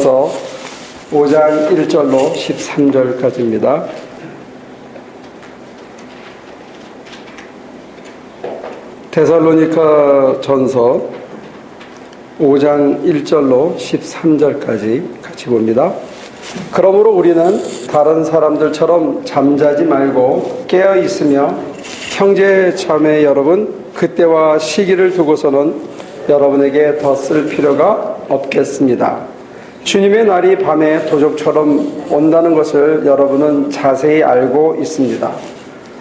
데살로니가전서 5장 1절로 13절까지입니다. 데살로니가전서 5장 1절로 13절까지 같이 봅니다. 그러므로 우리는 다른 사람들처럼 잠자지 말고 깨어 있으며 형제 자매 여러분, 그때와 시기를 두고서는 여러분에게 더 쓸 필요가 없겠습니다. 주님의 날이 밤에 도적처럼 온다는 것을 여러분은 자세히 알고 있습니다.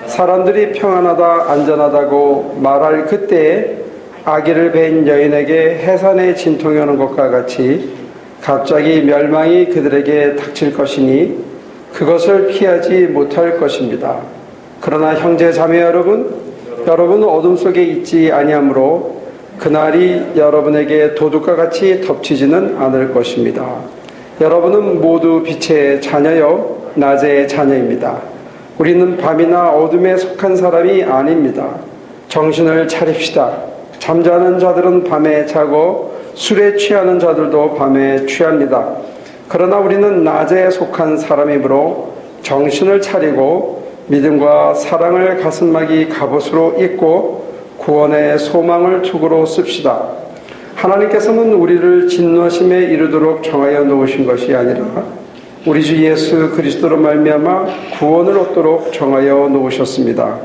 사람들이 평안하다 안전하다고 말할 그때에 아기를 뵌 여인에게 해산의 진통이 오는 것과 같이 갑자기 멸망이 그들에게 닥칠 것이니 그것을 피하지 못할 것입니다. 그러나 형제 자매 여러분은 어둠 속에 있지 아니하므로 그날이 여러분에게 도둑과 같이 덮치지는 않을 것입니다. 여러분은 모두 빛의 자녀요 낮의 자녀입니다. 우리는 밤이나 어둠에 속한 사람이 아닙니다. 정신을 차립시다. 잠자는 자들은 밤에 자고 술에 취하는 자들도 밤에 취합니다. 그러나 우리는 낮에 속한 사람이므로 정신을 차리고 믿음과 사랑을 가슴막이 갑옷으로 입고 구원의 소망을 투구로 씁시다. 하나님께서는 우리를 진노하심에 이르도록 정하여 놓으신 것이 아니라 우리 주 예수 그리스도로 말미암아 구원을 얻도록 정하여 놓으셨습니다.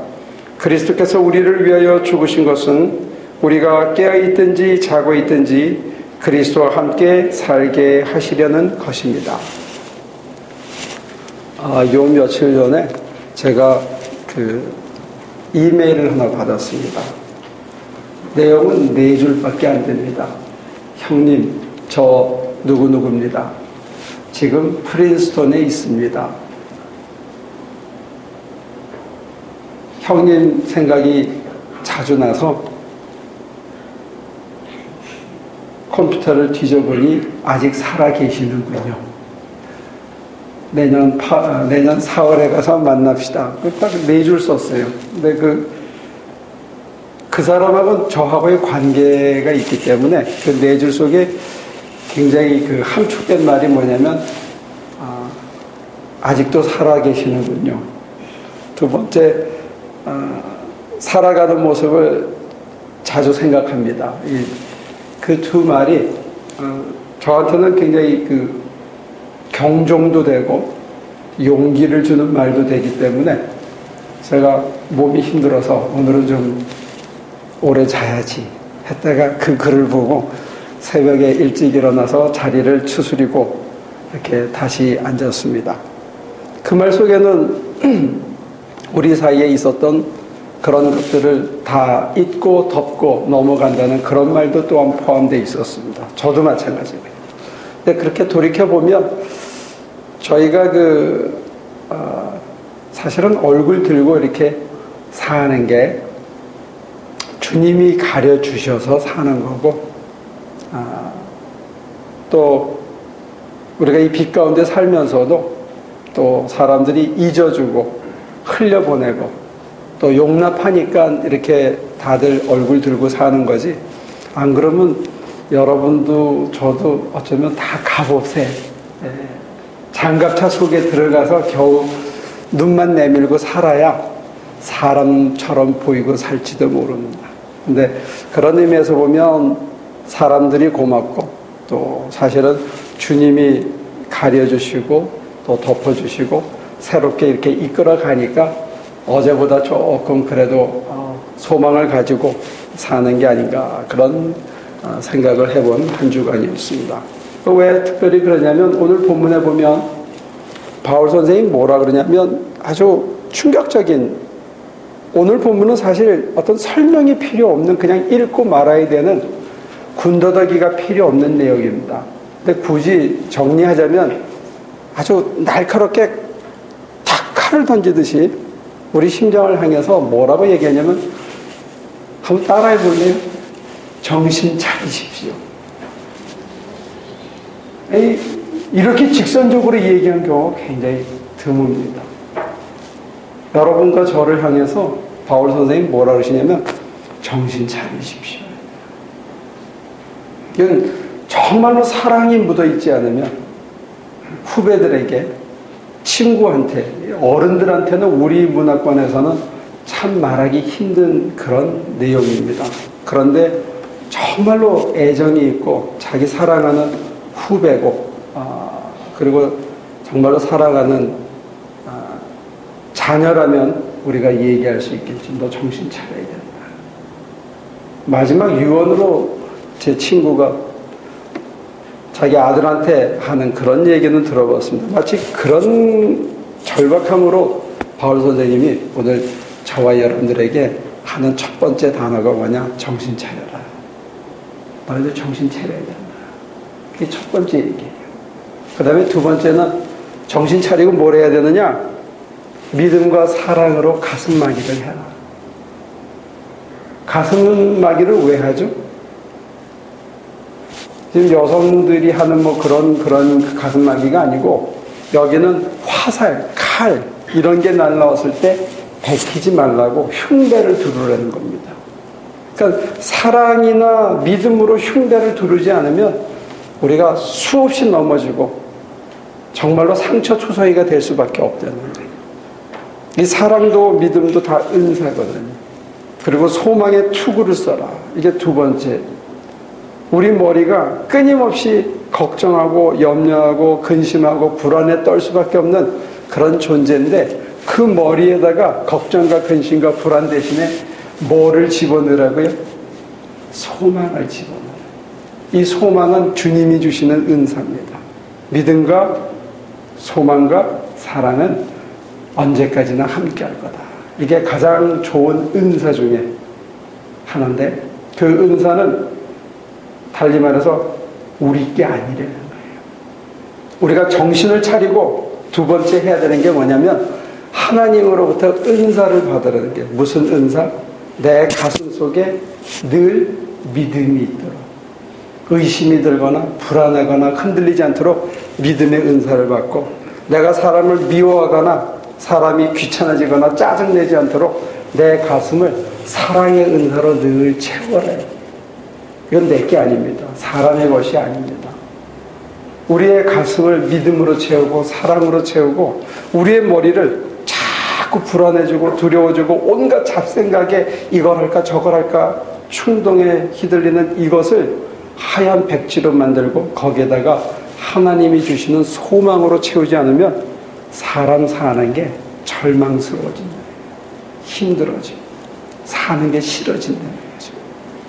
그리스도께서 우리를 위하여 죽으신 것은 우리가 깨어있든지 자고 있든지 그리스도와 함께 살게 하시려는 것입니다. 요 며칠 전에 제가 이메일을 하나 받았습니다. 내용은 4줄밖에 안 됩니다. 형님, 저 누구누구입니다. 지금 프린스턴에 있습니다. 형님 생각이 자주 나서 컴퓨터를 뒤져보니 아직 살아 계시는군요. 내년 4월에 가서 만납시다. 딱 4줄 썼어요. 근데 그 사람하고는 저하고의 관계가 있기 때문에 그 4줄 속에 굉장히 함축된 말이 뭐냐면, 아직도 살아 계시는군요. 두 번째, 살아가는 모습을 자주 생각합니다. 그 두 말이, 저한테는 굉장히 경종도 되고 용기를 주는 말도 되기 때문에 제가 몸이 힘들어서 오늘은 좀 오래 자야지 했다가 그 글을 보고 새벽에 일찍 일어나서 자리를 추스리고 이렇게 다시 앉았습니다. 그 말 속에는 우리 사이에 있었던 그런 것들을 다 잊고 덮고 넘어간다는 그런 말도 또한 포함되어 있었습니다. 저도 마찬가지고요. 근데 그렇게 돌이켜보면 저희가 사실은 얼굴 들고 이렇게 사는 게 주님이 가려주셔서 사는 거고, 또 우리가 이 빛 가운데 살면서도 또 사람들이 잊어주고 흘려보내고 또 용납하니까 이렇게 다들 얼굴 들고 사는 거지, 안 그러면 여러분도 저도 어쩌면 다 갑옷에 장갑차 속에 들어가서 겨우 눈만 내밀고 살아야 사람처럼 보이고 살지도 모릅니다. 근데 그런 의미에서 보면 사람들이 고맙고 또 사실은 주님이 가려주시고 또 덮어주시고 새롭게 이렇게 이끌어 가니까 어제보다 조금 그래도 소망을 가지고 사는 게 아닌가, 그런 생각을 해본 한 주간이었습니다. 왜 특별히 그러냐면 오늘 본문에 보면 바울 선생님이 뭐라 그러냐면 아주 충격적인, 오늘 본문은 사실 어떤 설명이 필요 없는, 그냥 읽고 말아야 되는 군더더기가 필요 없는 내용입니다. 근데 굳이 정리하자면 아주 날카롭게 탁 칼을 던지듯이 우리 심정을 향해서 뭐라고 얘기하냐면, 한번 따라해 볼래요? 정신 차리십시오. 이렇게 직선적으로 얘기한 경우가 굉장히 드뭅니다. 여러분과 저를 향해서 바울 선생님이 뭐라 그러시냐면 정신 차리십시오. 이건 정말로 사랑이 묻어있지 않으면 후배들에게, 친구한테, 어른들한테는 우리 문화권에서는 참 말하기 힘든 그런 내용입니다. 그런데 정말로 애정이 있고 자기 사랑하는 후배고, 그리고 정말로 사랑하는 자녀라면 우리가 얘기할 수 있겠지. 너 정신 차려야 된다. 마지막 유언으로 제 친구가 자기 아들한테 하는 그런 얘기는 들어봤습니다. 마치 그런 절박함으로 바울 선생님이 오늘 저와 여러분들에게 하는 첫 번째 단어가 뭐냐? 정신 차려라. 너희들 정신 차려야 된다. 그게 첫 번째 얘기예요. 그 다음에 두 번째는 정신 차리고 뭘 해야 되느냐? 믿음과 사랑으로 가슴마기를 해라. 가슴마기를 왜 하죠? 지금 여성들이 하는 뭐 그런 가슴마기가 아니고, 여기는 화살, 칼, 이런 게 날라왔을 때 베끼지 말라고 흉배를 두르라는 겁니다. 그러니까 사랑이나 믿음으로 흉배를 두르지 않으면 우리가 수없이 넘어지고 정말로 상처 투성이가 될 수밖에 없다는 거예요. 이 사랑도 믿음도 다 은사거든요. 그리고 소망의 투구를 써라. 이게 두 번째. 우리 머리가 끊임없이 걱정하고 염려하고 근심하고 불안에 떨 수밖에 없는 그런 존재인데, 그 머리에다가 걱정과 근심과 불안 대신에 뭐를 집어넣으라고요? 소망을 집어넣어요. 이 소망은 주님이 주시는 은사입니다. 믿음과 소망과 사랑은 언제까지나 함께할 거다. 이게 가장 좋은 은사 중에 하나인데, 그 은사는 달리 말해서 우리 게 아니라는 거예요. 우리가 정신을 차리고 두 번째 해야 되는 게 뭐냐면, 하나님으로부터 은사를 받으라는 게, 무슨 은사? 내 가슴 속에 늘 믿음이 있도록, 의심이 들거나 불안하거나 흔들리지 않도록 믿음의 은사를 받고, 내가 사람을 미워하거나 사람이 귀찮아지거나 짜증내지 않도록 내 가슴을 사랑의 은사로 늘 채워라. 이건 내 게 아닙니다. 사람의 것이 아닙니다. 우리의 가슴을 믿음으로 채우고 사랑으로 채우고, 우리의 머리를 자꾸 불안해지고 두려워지고 온갖 잡생각에 이걸 할까 저걸 할까 충동에 휘둘리는 이것을 하얀 백지로 만들고, 거기에다가 하나님이 주시는 소망으로 채우지 않으면 사람 사는 게 절망스러워진다. 힘들어지고 사는 게 싫어진다는 거죠.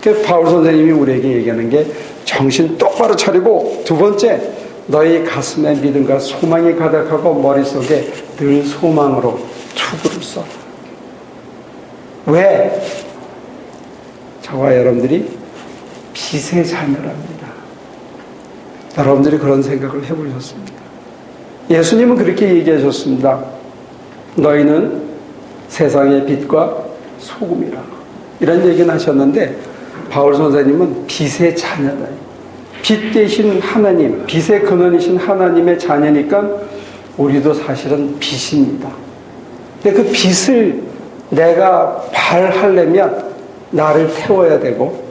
그래서 바울 선생님이 우리에게 얘기하는 게, 정신 똑바로 차리고 두 번째, 너희 가슴에 믿음과 소망이 가득하고 머릿속에 늘 소망으로 투구를 써. 왜? 저와 여러분들이 빛의 자녀랍니다. 여러분들이 그런 생각을 해보셨습니까? 예수님은 그렇게 얘기하셨습니다. 너희는 세상의 빛과 소금이라. 이런 얘기는 하셨는데, 바울 선생님은 빛의 자녀다. 빛 대신 하나님, 빛의 근원이신 하나님의 자녀니까 우리도 사실은 빛입니다. 근데 그 빛을 내가 발하려면 나를 태워야 되고,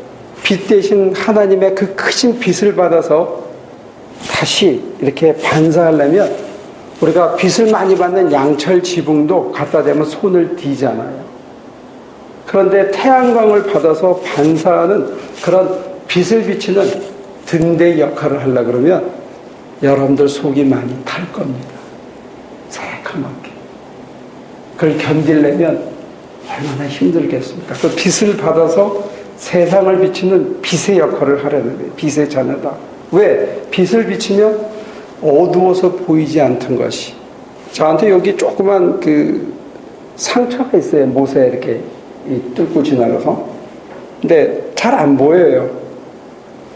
빛 대신 하나님의 그 크신 빛을 받아서 다시 이렇게 반사하려면 우리가 빛을 많이 받는 양철 지붕도 갖다 대면 손을 뒤잖아요. 그런데 태양광을 받아서 반사하는 그런 빛을 비치는 등대 역할을 하려고 그러면 여러분들 속이 많이 탈 겁니다. 새카맣게. 그걸 견디려면 얼마나 힘들겠습니까? 그 빛을 받아서 세상을 비치는 빛의 역할을 하려는 거예요. 빛의 자녀다. 왜? 빛을 비치면 어두워서 보이지 않던 것이. 저한테 여기 조그만 그 상처가 있어요. 못에 이렇게 뚫고 지나가서. 근데 잘 안 보여요.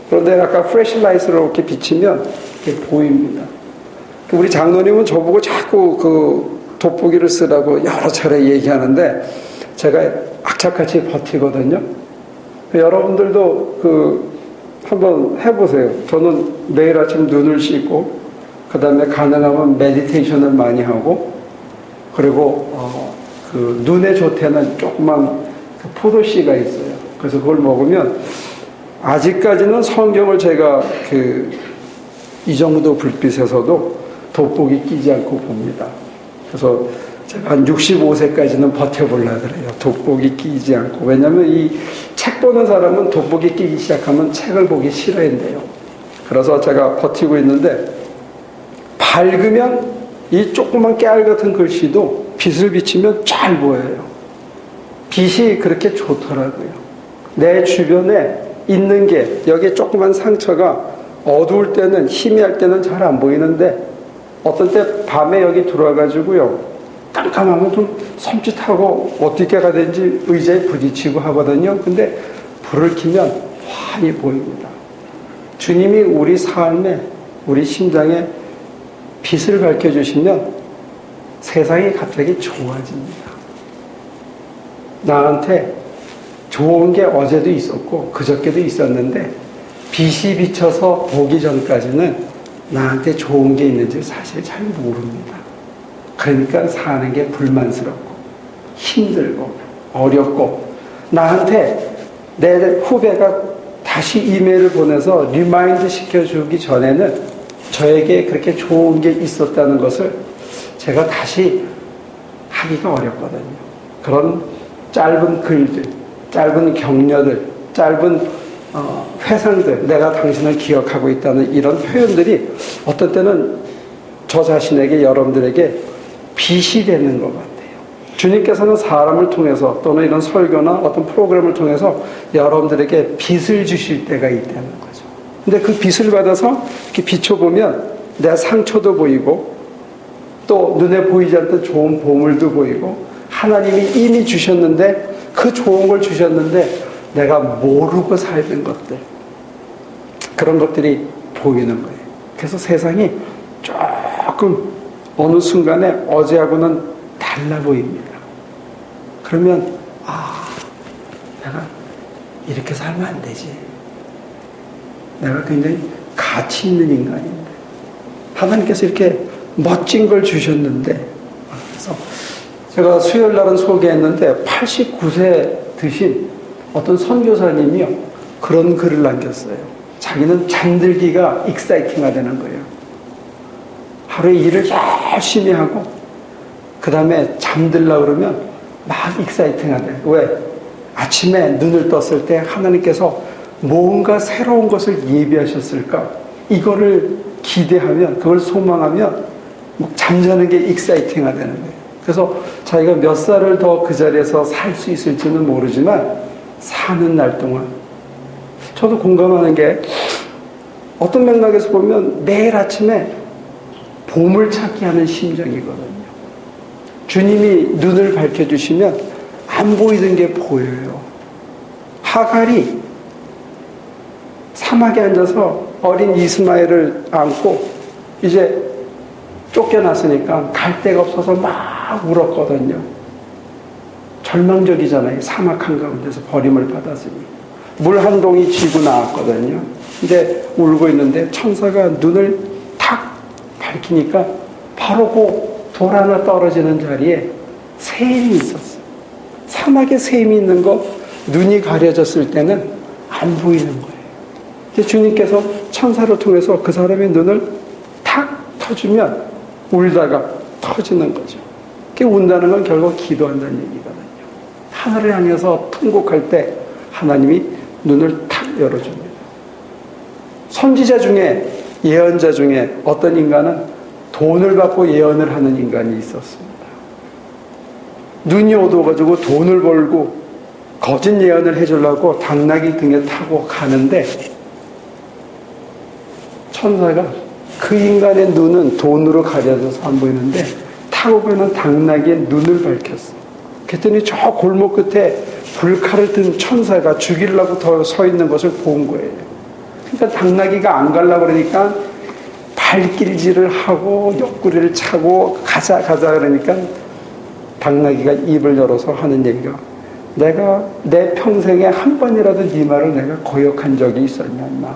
그런데 아까 플래시라이트로 이렇게 비치면 이렇게 보입니다. 우리 장로님은 저보고 자꾸 그 돋보기를 쓰라고 여러 차례 얘기하는데 제가 악착같이 버티거든요. 여러분들도 한번 해보세요. 저는 매일 아침 눈을 씻고, 그 다음에 가능하면 메디테이션을 많이 하고, 그리고 그 눈에 좋다는 조그만 그 포도씨가 있어요. 그래서 그걸 먹으면, 아직까지는 성경을 제가 이 정도 불빛에서도 돋보기 끼지 않고 봅니다. 그래서 제가 한 65세까지는 버텨보려고 그래요. 돋보기 끼지 않고. 왜냐하면 이 책 보는 사람은 돋보기 끼기 시작하면 책을 보기 싫어한대요. 그래서 제가 버티고 있는데, 밝으면 이 조그만 깨알 같은 글씨도 빛을 비치면 잘 보여요. 빛이 그렇게 좋더라고요. 내 주변에 있는 게, 여기 조그만 상처가 어두울 때는, 희미할 때는 잘 안 보이는데, 어떤 때 밤에 여기 들어와가지고요, 깜깜하면 좀 섬찟하고 어떻게 가야 되는지 의자에 부딪히고 하거든요. 근데 불을 켜면 환히 보입니다. 주님이 우리 삶에, 우리 심장에 빛을 밝혀주시면 세상이 갑자기 좋아집니다. 나한테 좋은 게 어제도 있었고 그저께도 있었는데, 빛이 비쳐서 보기 전까지는 나한테 좋은 게 있는지 사실 잘 모릅니다. 그러니까 사는 게 불만스럽고 힘들고 어렵고, 나한테 내 후배가 다시 이메일을 보내서 리마인드 시켜주기 전에는 저에게 그렇게 좋은 게 있었다는 것을 제가 다시 하기가 어렵거든요. 그런 짧은 글들, 짧은 격려들, 짧은 회상들, 내가 당신을 기억하고 있다는 이런 표현들이 어떤 때는 저 자신에게, 여러분들에게 빛이 되는 것 같아요. 주님께서는 사람을 통해서 또는 이런 설교나 어떤 프로그램을 통해서 여러분들에게 빛을 주실 때가 있다는 거죠. 근데 그 빛을 받아서 이렇게 비춰보면 내 상처도 보이고, 또 눈에 보이지 않던 좋은 보물도 보이고, 하나님이 이미 주셨는데, 그 좋은 걸 주셨는데 내가 모르고 살던 것들, 그런 것들이 보이는 거예요. 그래서 세상이 조금 어느 순간에 어제하고는 달라 보입니다. 그러면 내가 이렇게 살면 안 되지. 내가 굉장히 가치 있는 인간인데, 하나님께서 이렇게 멋진 걸 주셨는데. 그래서 제가 수요일 날은 소개했는데 89세 드신 어떤 선교사님이요, 그런 글을 남겼어요. 자기는 잠들기가 익사이팅하다는 거예요. 하루에 일을 열심히 하고 그 다음에 잠들려고 그러면 막 익사이팅하대. 왜? 아침에 눈을 떴을 때 하나님께서 뭔가 새로운 것을 예비하셨을까? 이거를 기대하면, 그걸 소망하면 잠자는 게 익사이팅하다는 거예요. 그래서 자기가 몇 살을 더 그 자리에서 살 수 있을지는 모르지만 사는 날 동안, 저도 공감하는 게, 어떤 맥락에서 보면 매일 아침에 보물찾기 하는 심정이거든요. 주님이 눈을 밝혀주시면 안 보이던 게 보여요. 하갈이 사막에 앉아서 어린 이스마엘을 안고 이제 쫓겨났으니까 갈 데가 없어서 막 울었거든요. 절망적이잖아요. 사막 한가운데서 버림을 받았으니. 물 한 동이 쥐고 나왔거든요. 근데 울고 있는데 천사가 눈을 탁 밝히니까 바로 그 돌 하나 떨어지는 자리에 샘이 있었어요. 사막에 샘이 있는 거, 눈이 가려졌을 때는 안 보이는 거예요. 주님께서 천사를 통해서 그 사람의 눈을 탁 터주면 울다가 터지는 거죠. 운다는 건 결국 기도한다는 얘기거든요. 하늘을 향해서 통곡할 때 하나님이 눈을 탁 열어줍니다. 선지자 중에, 예언자 중에 어떤 인간은 돈을 받고 예언을 하는 인간이 있었습니다. 눈이 어두워가지고 돈을 벌고 거짓 예언을 해주려고 당나귀 등에 타고 가는데, 천사가 그 인간의 눈은 돈으로 가려져서 안 보이는데 타고 가는 당나귀의 눈을 밝혔어. 그랬더니 저 골목 끝에 불칼을 든 천사가 죽이려고 더 서 있는 것을 본 거예요. 그러니까 당나귀가 안 가려고 그러니까 발길질을 하고 옆구리를 차고 가자 그러니까 당나귀가 입을 열어서 하는 얘기가, 내가 내 평생에 한 번이라도 네 말을 내가 거역한 적이 있었냐, 인마.